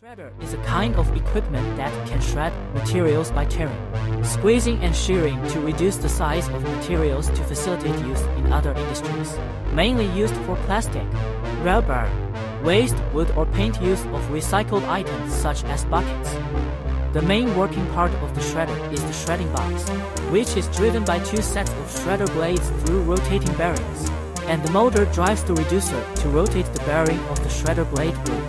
Shredder is a kind of equipment that can shred materials by tearing, squeezing and shearing to reduce the size of materials to facilitate use in other industries. Mainly used for plastic, rubber, waste, wood or paint use of recycled items such as buckets. The main working part of the shredder is the shredding box, which is driven by two sets of shredder blades through rotating bearings, and the motor drives the reducer to rotate the bearing of the shredder blade group.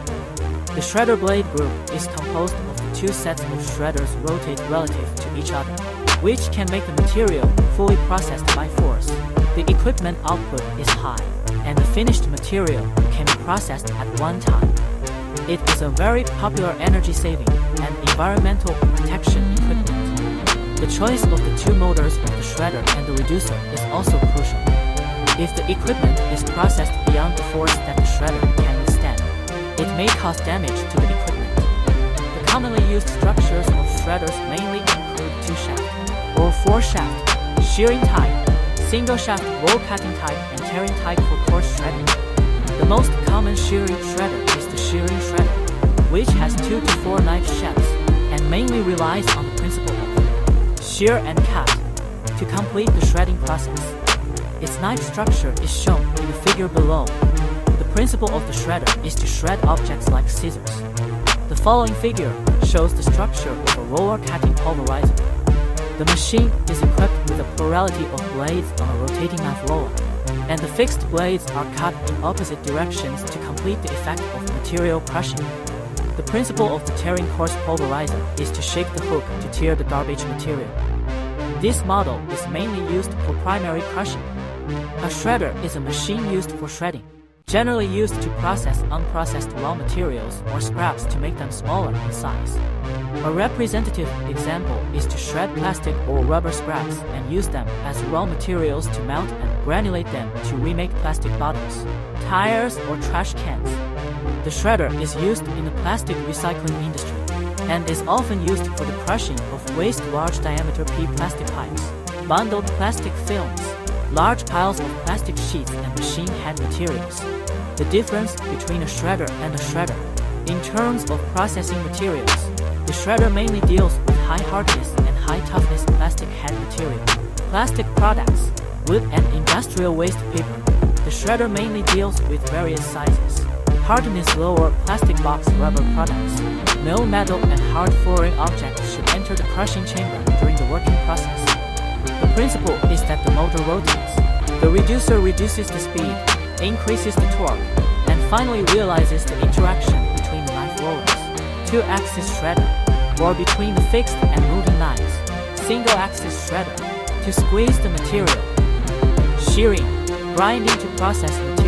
The shredder blade group is composed of the two sets of shredders rotate relative to each other, which can make the material fully processed by force. The equipment output is high, and the finished material can be processed at one time. It is a very popular energy-saving and environmental protection equipment. The choice of the two motors of the shredder and the reducer is also crucial. If the equipment is processed beyond the force that the shredder can withstand, it may cause damage to the equipment. The commonly used structures of shredders mainly include two-shaft or four-shaft, shearing type, single-shaft roll cutting type, and tearing type for coarse shredding. The most common shearing shredder is the shearing shredder, which has 2 to 4 knife shafts and mainly relies on the principle of shear and cut to complete the shredding process. Its knife structure is shown in the figure below. The principle of the shredder is to shred objects like scissors. The following figure shows the structure of a roller cutting pulverizer. The machine is equipped with a plurality of blades on a rotating knife roller, and the fixed blades are cut in opposite directions to complete the effect of material crushing. The principle of the tearing coarse pulverizer is to shake the hook to tear the garbage material. This model is mainly used for primary crushing. A shredder is a machine used for shredding, generally used to process unprocessed raw materials or scraps to make them smaller in size. A representative example is to shred plastic or rubber scraps and use them as raw materials to melt and granulate them to remake plastic bottles, tires, or trash cans. The shredder is used in the plastic recycling industry and is often used for the crushing of waste large diameter PE plastic pipes, bundled plastic films, large piles of plastic sheets, and machine head materials. The difference between a shredder and a shredder. In terms of processing materials, the shredder mainly deals with high hardness and high toughness plastic head material, plastic products, wood and industrial waste paper. The shredder mainly deals with various sizes. Hardness lower plastic box rubber products. No metal and hard foreign objects should enter the crushing chamber during the working process. The principle is that the motor rotates. The reducer reduces the speed, increases the torque, and finally realizes the interaction between the knife rollers. Two-axis shredder, or between the fixed and moving knives. Single-axis shredder, to squeeze the material. Shearing, grinding to process material.